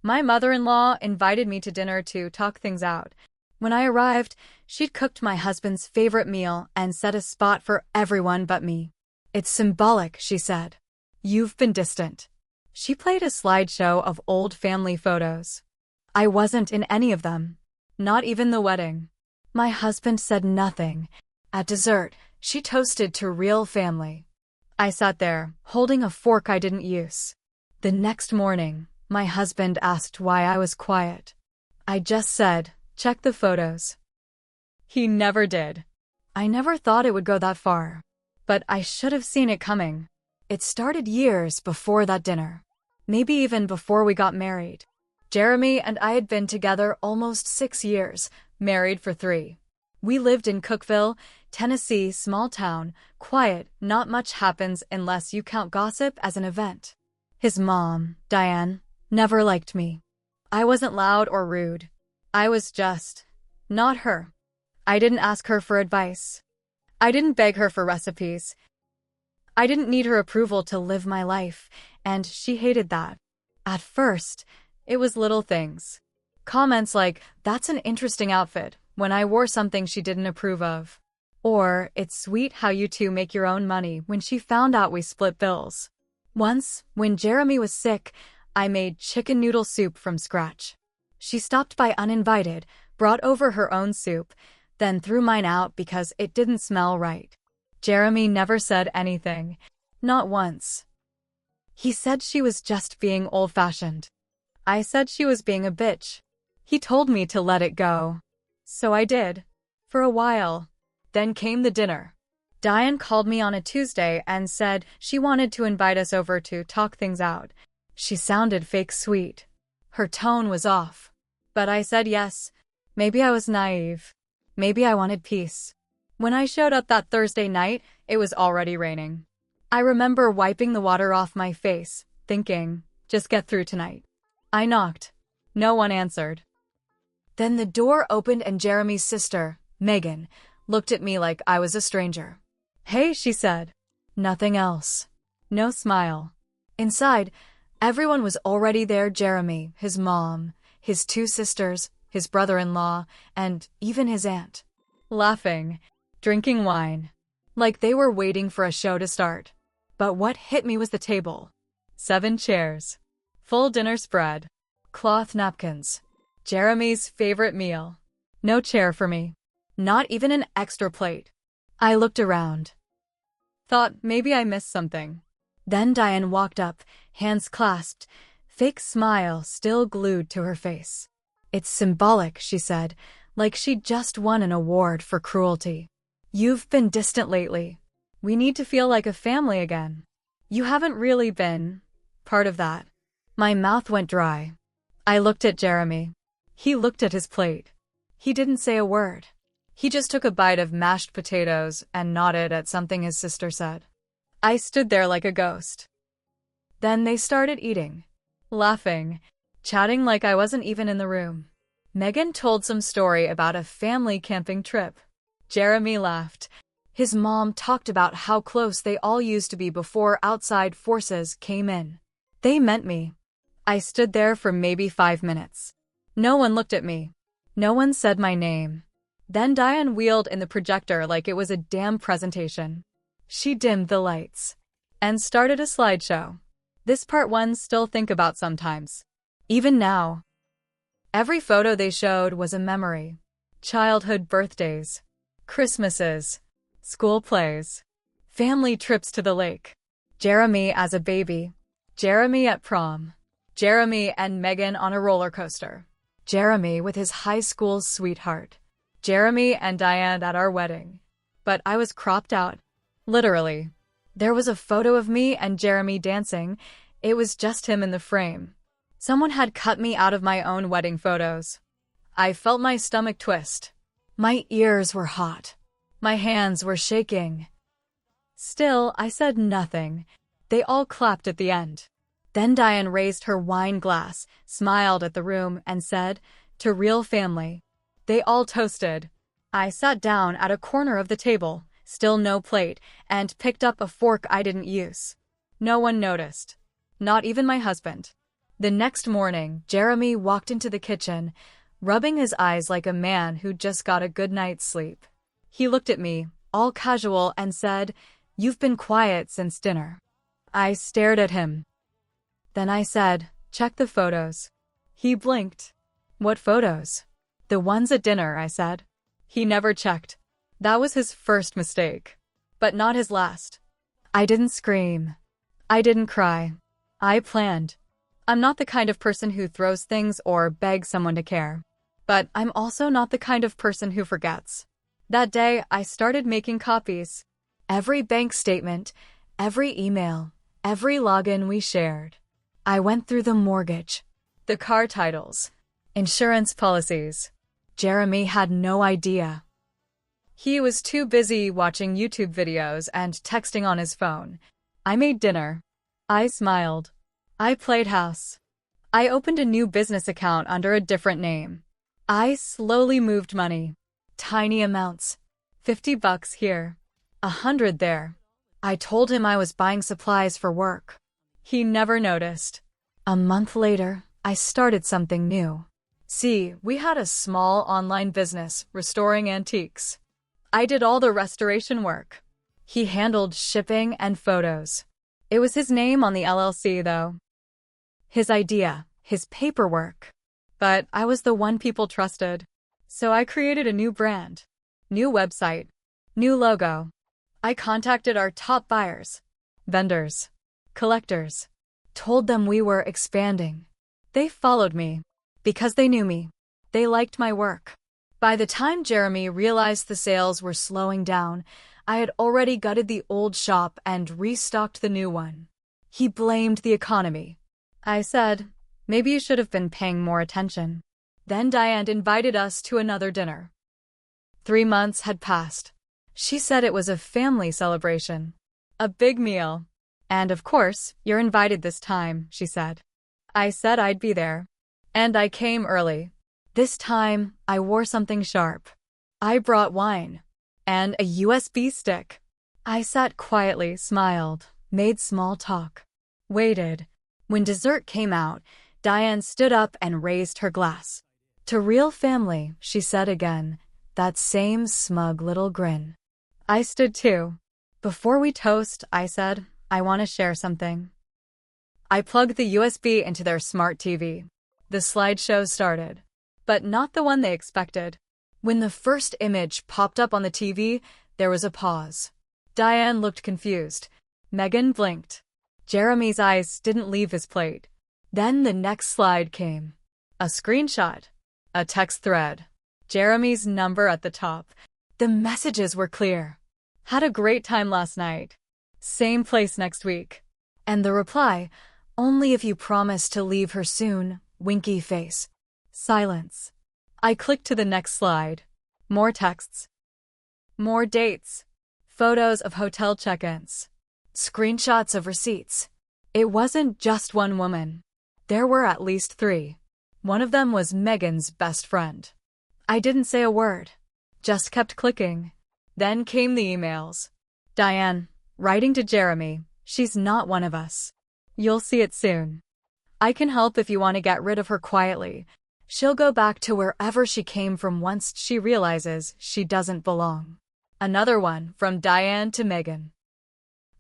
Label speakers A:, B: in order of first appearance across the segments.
A: My mother-in-law invited me to dinner to talk things out. When I arrived, she'd cooked my husband's favorite meal and set a spot for everyone but me. "It's symbolic," she said. "You've been distant." She played a slideshow of old family photos. I wasn't in any of them. Not even the wedding. My husband said nothing. At dessert, she toasted to real family. I sat there, holding a fork I didn't use. The next morning, my husband asked why I was quiet. I just said, "Check the photos." He never did. I never thought it would go that far. But I should have seen it coming. It started years before that dinner. Maybe even before we got married. Jeremy and I had been together almost 6 years, married for 3. We lived in Cookeville, Tennessee, small town, quiet, not much happens unless you count gossip as an event. His mom, Diane, never liked me. I wasn't loud or rude. I was just not her. I didn't ask her for advice. I didn't beg her for recipes. I didn't need her approval to live my life, and she hated that. At first, it was little things. Comments like, "That's an interesting outfit," when I wore something she didn't approve of. Or, "It's sweet how you two make your own money," when she found out we split bills. Once, when Jeremy was sick, I made chicken noodle soup from scratch. She stopped by uninvited, brought over her own soup, then threw mine out because it didn't smell right. Jeremy never said anything. Not once. He said she was just being old-fashioned. I said she was being a bitch. He told me to let it go. So I did. For a while. Then came the dinner. Diane called me on a Tuesday and said she wanted to invite us over to talk things out. She sounded fake sweet. Her tone was off. But I said yes. Maybe I was naive. Maybe I wanted peace. When I showed up that Thursday night, it was already raining. I remember wiping the water off my face, thinking, just get through tonight. I knocked. No one answered. Then the door opened and Jeremy's sister, Megan, looked at me like I was a stranger. "Hey," she said. Nothing else. No smile. Inside, everyone was already there: Jeremy, his mom, his 2 sisters, his brother-in-law, and even his aunt. Laughing, drinking wine. Like they were waiting for a show to start. But what hit me was the table. 7 chairs. Full dinner spread. Cloth napkins. Jeremy's favorite meal. No chair for me. Not even an extra plate. I looked around. Thought maybe I missed something. Then Diane walked up, hands clasped, fake smile still glued to her face. "It's symbolic," she said, like she'd just won an award for cruelty. "You've been distant lately. We need to feel like a family again. You haven't really been part of that." My mouth went dry. I looked at Jeremy. He looked at his plate. He didn't say a word. He just took a bite of mashed potatoes and nodded at something his sister said. I stood there like a ghost. Then they started eating, laughing, chatting like I wasn't even in the room. Megan told some story about a family camping trip. Jeremy laughed. His mom talked about how close they all used to be before outside forces came in. They meant me. I stood there for maybe 5 minutes. No one looked at me. No one said my name. Then Diane wheeled in the projector like it was a damn presentation. She dimmed the lights and started a slideshow. This part ones still think about sometimes. Even now. Every photo they showed was a memory. Childhood birthdays, Christmases, school plays, family trips to the lake. Jeremy as a baby. Jeremy at prom. Jeremy and Megan on a roller coaster. Jeremy with his high school sweetheart. Jeremy and Diane at our wedding. But I was cropped out. Literally. There was a photo of me and Jeremy dancing. It was just him in the frame. Someone had cut me out of my own wedding photos. I felt my stomach twist. My ears were hot. My hands were shaking. Still, I said nothing. They all clapped at the end. Then Diane raised her wine glass, smiled at the room, and said, "To real family." They all toasted. I sat down at a corner of the table, still no plate, and picked up a fork I didn't use. No one noticed. Not even my husband. The next morning, Jeremy walked into the kitchen, rubbing his eyes like a man who just got a good night's sleep. He looked at me, all casual, and said, "You've been quiet since dinner." I stared at him. Then I said, "Check the photos." He blinked. "What photos?" "The ones at dinner," I said. He never checked. That was his first mistake. But not his last. I didn't scream. I didn't cry. I planned. I'm not the kind of person who throws things or begs someone to care. But I'm also not the kind of person who forgets. That day, I started making copies. Every bank statement, every email, every login we shared. I went through the mortgage, the car titles, insurance policies. Jeremy had no idea. He was too busy watching YouTube videos and texting on his phone. I made dinner. I smiled. I played house. I opened a new business account under a different name. I slowly moved money. Tiny amounts. $50 here. 100 there. I told him I was buying supplies for work. He never noticed. A month later, I started something new. See, we had a small online business restoring antiques. I did all the restoration work. He handled shipping and photos. It was his name on the LLC, though. His idea, his paperwork. But I was the one people trusted. So I created a new brand, new website, new logo. I contacted our top buyers, vendors, collectors, told them we were expanding. They followed me because they knew me. They liked my work. By the time Jeremy realized the sales were slowing down, I had already gutted the old shop and restocked the new one. He blamed the economy. I said, "Maybe you should have been paying more attention." Then Diane invited us to another dinner. 3 months had passed. She said it was a family celebration. A big meal. "And of course, you're invited this time," she said. I said I'd be there. And I came early. This time, I wore something sharp. I brought wine. And a USB stick. I sat quietly, smiled, made small talk. Waited. When dessert came out, Diane stood up and raised her glass. "To real family," she said again, that same smug little grin. I stood too. "Before we toast," I said, "I want to share something." I plugged the USB into their smart TV. The slideshow started. But not the one they expected. When the first image popped up on the TV, there was a pause. Diane looked confused. Megan blinked. Jeremy's eyes didn't leave his plate. Then the next slide came. A screenshot. A text thread. Jeremy's number at the top. The messages were clear. "Had a great time last night. Same place next week." And the reply, "Only if you promise to leave her soon, winky face." Silence. I clicked to the next slide. More texts. More dates. Photos of hotel check-ins. Screenshots of receipts. It wasn't just one woman. There were at least 3. One of them was Megan's best friend. I didn't say a word. Just kept clicking. Then came the emails. "Diane, writing to Jeremy, she's not one of us. You'll see it soon. I can help if you want to get rid of her quietly. She'll go back to wherever she came from once she realizes she doesn't belong." Another one from Diane to Megan.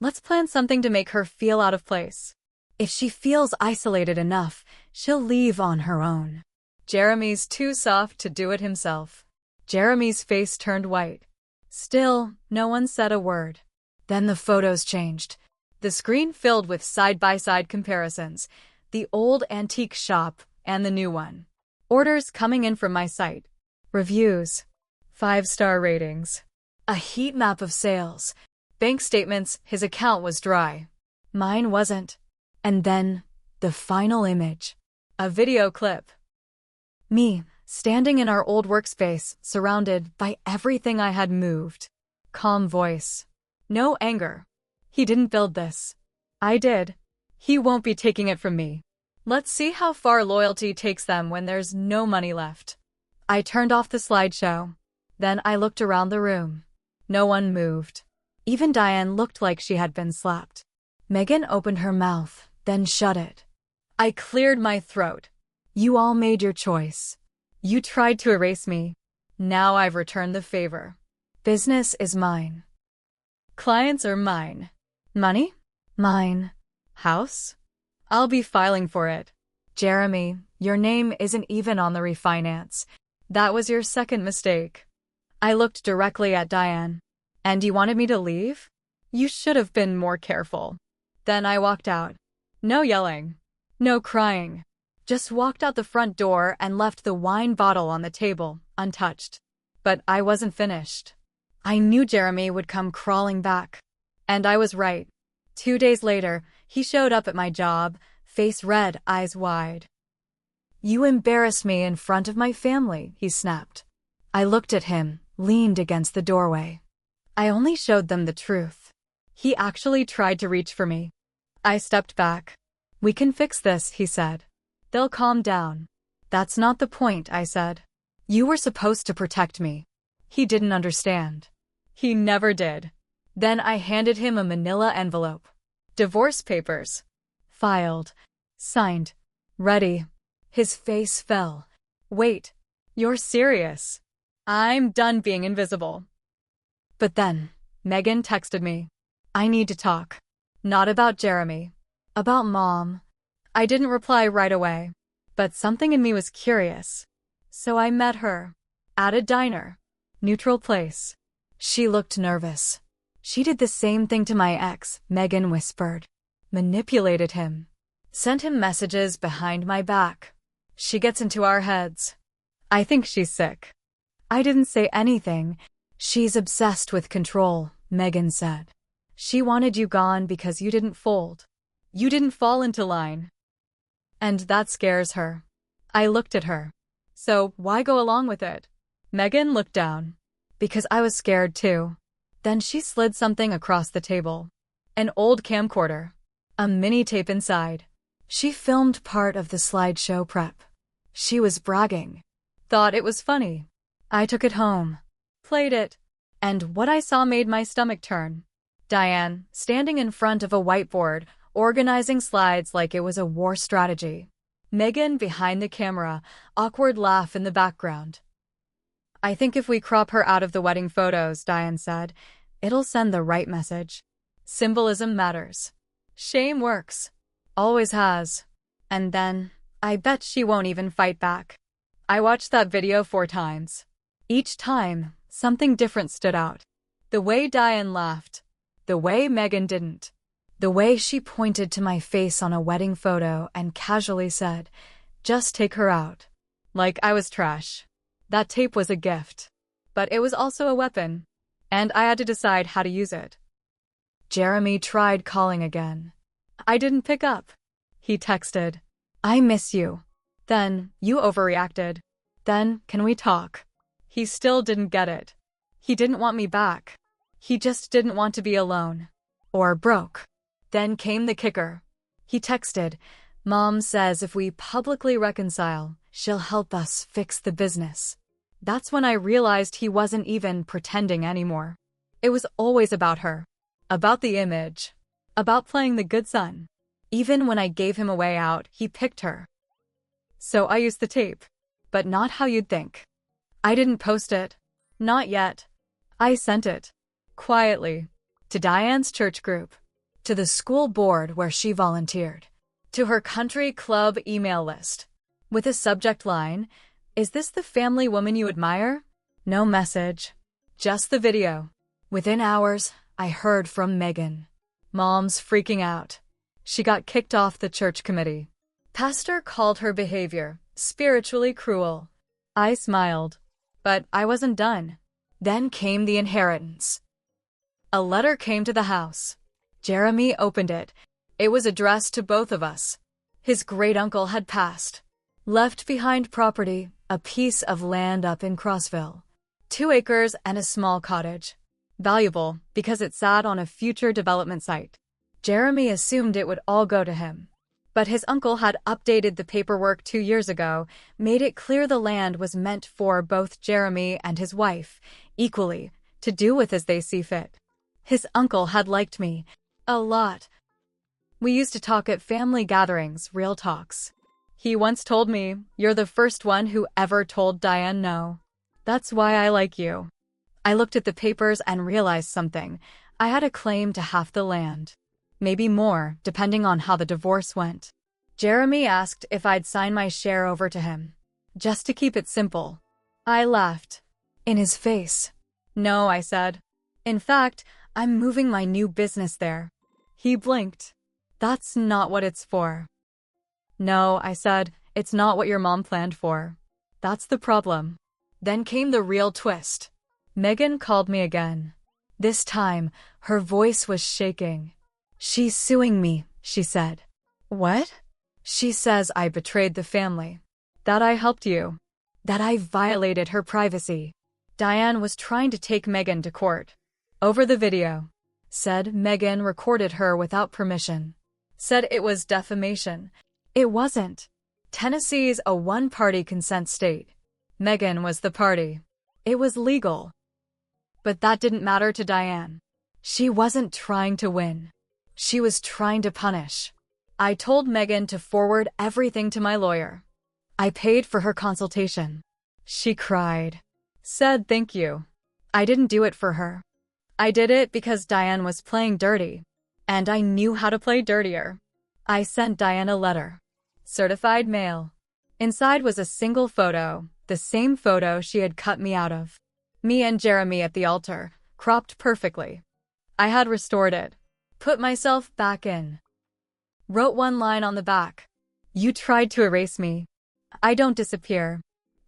A: "Let's plan something to make her feel out of place. If she feels isolated enough, she'll leave on her own." Jeremy's too soft to do it himself. Jeremy's face turned white. Still, no one said a word. Then the photos changed. The screen filled with side-by-side comparisons, the old antique shop and the new one. Orders coming in from my site. Reviews. 5-star ratings. A heat map of sales. Bank statements, his account was dry. Mine wasn't. And then, the final image. A video clip. Me, standing in our old workspace, surrounded by everything I had moved. Calm voice. No anger. He didn't build this. I did. He won't be taking it from me. Let's see how far loyalty takes them when there's no money left. I turned off the slideshow. Then I looked around the room. No one moved. Even Diane looked like she had been slapped. Megan opened her mouth, then shut it. I cleared my throat. You all made your choice. You tried to erase me. Now I've returned the favor. Business is mine. Clients are mine. Money? Mine. House? I'll be filing for it. Jeremy, your name isn't even on the refinance. That was your second mistake. I looked directly at Diane. And you wanted me to leave? You should have been more careful. Then I walked out. No yelling. No crying. Just walked out the front door and left the wine bottle on the table, untouched. But I wasn't finished. I knew Jeremy would come crawling back. And I was right. 2 days later, he showed up at my job, face red, eyes wide. You embarrassed me in front of my family, he snapped. I looked at him, leaned against the doorway. I only showed them the truth. He actually tried to reach for me. I stepped back. We can fix this, he said. They'll calm down. That's not the point, I said. You were supposed to protect me. He didn't understand. He never did. Then I handed him a manila envelope. Divorce papers. Filed. Signed. Ready. His face fell. Wait. You're serious? I'm done being invisible. But then, Megan texted me. I need to talk. Not about Jeremy. About Mom. I didn't reply right away. But something in me was curious. So I met her. At a diner. Neutral place. She looked nervous. She did the same thing to my ex, Megan whispered. Manipulated him. Sent him messages behind my back. She gets into our heads. I think she's sick. I didn't say anything. She's obsessed with control, Megan said. She wanted you gone because you didn't fold. You didn't fall into line. And that scares her. I looked at her. So why go along with it? Megan looked down. Because I was scared too. Then she slid something across the table. An old camcorder. A mini tape inside. She filmed part of the slideshow prep. She was bragging. Thought it was funny. I took it home. Played it. And what I saw made my stomach turn. Diane, standing in front of a whiteboard, organizing slides like it was a war strategy. Megan behind the camera, awkward laugh in the background. I think if we crop her out of the wedding photos, Diane said, it'll send the right message. Symbolism matters. Shame works. Always has. And then, I bet she won't even fight back. I watched that video 4 times. Each time, something different stood out. The way Diane laughed. The way Megan didn't. The way she pointed to my face on a wedding photo and casually said, just take her out. Like I was trash. That tape was a gift. But it was also a weapon. And I had to decide how to use it. Jeremy tried calling again. I didn't pick up. He texted, I miss you. Then, you overreacted. Then, can we talk? He still didn't get it. He didn't want me back. He just didn't want to be alone. Or broke. Then came the kicker. He texted, Mom says if we publicly reconcile, she'll help us fix the business. That's when I realized he wasn't even pretending anymore. It was always about her. About the image. About playing the good son. Even when I gave him a way out, he picked her. So I used the tape. But not how you'd think. I didn't post it. Not yet. I sent it. Quietly. To Diane's church group. To the school board where she volunteered. To her country club email list. With a subject line, is this the family woman you admire? No message. Just the video. Within hours, I heard from Megan. Mom's freaking out. She got kicked off the church committee. Pastor called her behavior spiritually cruel. I smiled. But I wasn't done. Then came the inheritance. A letter came to the house. Jeremy opened it. It was addressed to both of us. His great-uncle had passed. Left behind property, a piece of land up in Crossville. 2 acres and a small cottage. Valuable because it sat on a future development site. Jeremy assumed it would all go to him. But his uncle had updated the paperwork 2 years ago, made it clear the land was meant for both Jeremy and his wife, equally, to do with as they see fit. His uncle had liked me. A lot. We used to talk at family gatherings, real talks. He once told me, "You're the first one who ever told Diane no. That's why I like you." I looked at the papers and realized something. I had a claim to half the land. Maybe more, depending on how the divorce went. Jeremy asked if I'd sign my share over to him. Just to keep it simple. I laughed. In his face. "No," I said. "In fact, I'm moving my new business there." He blinked. "That's not what it's for." "No," I said, "it's not what your mom planned for. That's the problem." Then came the real twist. Megan called me again. This time, her voice was shaking. "She's suing me," she said. "What?" "She says I betrayed the family. That I helped you. That I violated her privacy." Diane was trying to take Megan to court. Over the video. Said Megan recorded her without permission. Said it was defamation. It wasn't. Tennessee's a one-party consent state. Megan was the party. It was legal. But that didn't matter to Diane. She wasn't trying to win. She was trying to punish. I told Megan to forward everything to my lawyer. I paid for her consultation. She cried. Said thank you. I didn't do it for her. I did it because Diane was playing dirty. And I knew how to play dirtier. I sent Diane a letter. Certified mail. Inside was a single photo, the same photo she had cut me out of. Me and Jeremy at the altar, cropped perfectly. I had restored it. Put myself back in. Wrote one line on the back. "You tried to erase me. I don't disappear.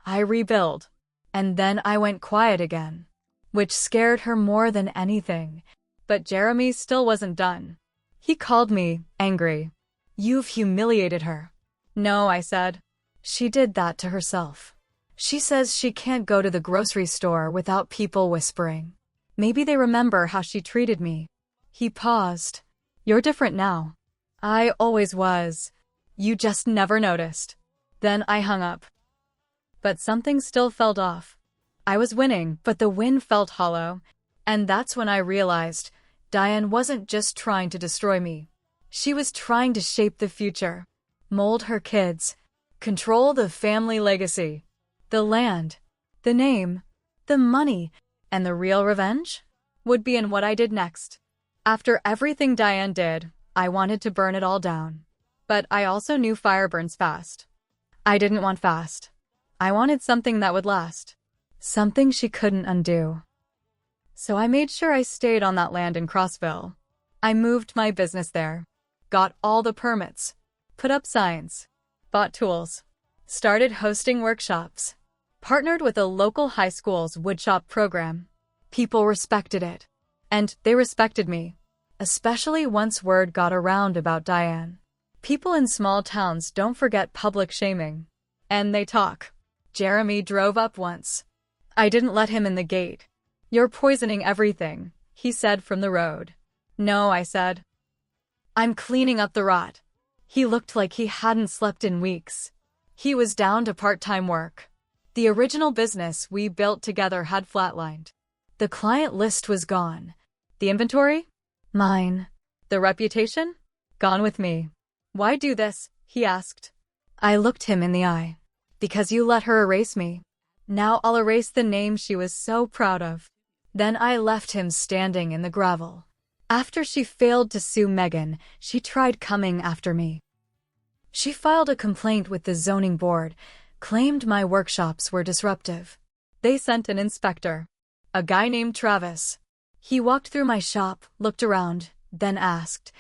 A: I rebuild." And then I went quiet again, which scared her more than anything. But Jeremy still wasn't done. He called me, angry. "You've humiliated her." "No," I said. "She did that to herself. She says she can't go to the grocery store without people whispering. Maybe they remember how she treated me." He paused. "You're different now." "I always was. You just never noticed." Then I hung up. But something still felt off. I was winning, but the win felt hollow. And that's when I realized Diane wasn't just trying to destroy me. She was trying to shape the future, mold her kids, control the family legacy, the land, the name, the money, and the real revenge would be in what I did next. After everything Diane did, I wanted to burn it all down. But I also knew fire burns fast. I didn't want fast. I wanted something that would last. Something she couldn't undo. So I made sure I stayed on that land in Crossville. I moved my business there. Got all the permits. Put up signs. Bought tools. Started hosting workshops. Partnered with a local high school's woodshop program. People respected it. And they respected me. Especially once word got around about Diane. People in small towns don't forget public shaming. And they talk. Jeremy drove up once. I didn't let him in the gate. "You're poisoning everything," he said from the road. "No," I said. "I'm cleaning up the rot." He looked like he hadn't slept in weeks. He was down to part-time work. The original business we built together had flatlined. The client list was gone. The inventory? Mine. The reputation? Gone with me. "Why do this?" he asked. I looked him in the eye. "Because you let her erase me. Now I'll erase the name she was so proud of." Then I left him standing in the gravel. After she failed to sue Megan, she tried coming after me. She filed a complaint with the zoning board, claimed my workshops were disruptive. They sent an inspector. A guy named Travis. He walked through my shop, looked around, then asked,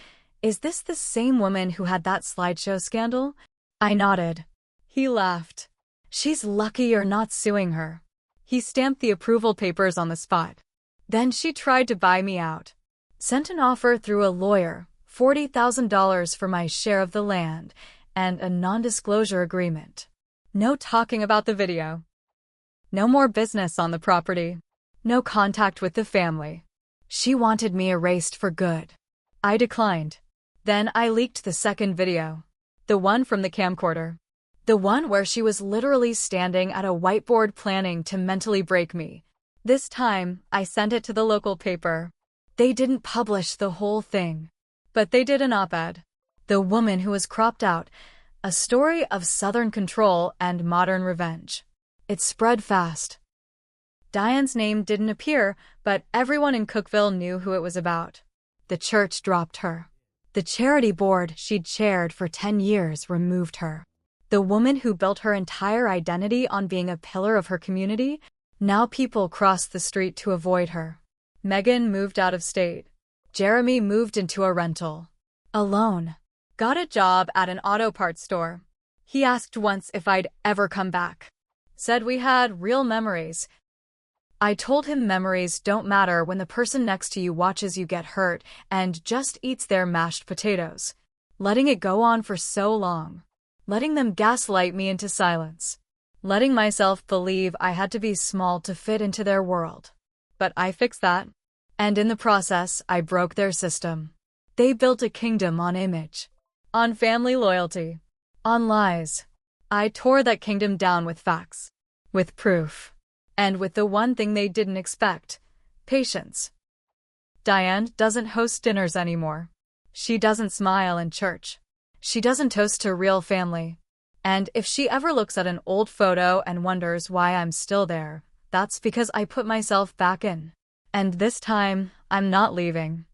A: "Is this the same woman who had that slideshow scandal?" I nodded. He laughed. "She's lucky you're not suing her." He stamped the approval papers on the spot. Then she tried to buy me out. Sent an offer through a lawyer, $40,000 for my share of the land, and a non-disclosure agreement. No talking about the video. No more business on the property. No contact with the family. She wanted me erased for good. I declined. Then I leaked the second video. The one from the camcorder. The one where she was literally standing at a whiteboard planning to mentally break me. This time, I sent it to the local paper. They didn't publish the whole thing. But they did an op-ed. The Woman Who Was Cropped Out, a story of Southern control and modern revenge. It spread fast. Diane's name didn't appear, but everyone in Cookeville knew who it was about. The church dropped her. The charity board she'd chaired for 10 years removed her. The woman who built her entire identity on being a pillar of her community, now people crossed the street to avoid her. Megan moved out of state. Jeremy moved into a rental. Alone. Got a job at an auto parts store. He asked once if I'd ever come back. Said we had real memories. I told him memories don't matter when the person next to you watches you get hurt and just eats their mashed potatoes. Letting it go on for so long. Letting them gaslight me into silence. Letting myself believe I had to be small to fit into their world. But I fixed that. And in the process, I broke their system. They built a kingdom on image. On family loyalty. On lies. I tore that kingdom down with facts. With proof. And with the one thing they didn't expect. Patience. Diane doesn't host dinners anymore. She doesn't smile in church. She doesn't toast to real family. And if she ever looks at an old photo and wonders why I'm still there, that's because I put myself back in. And this time, I'm not leaving.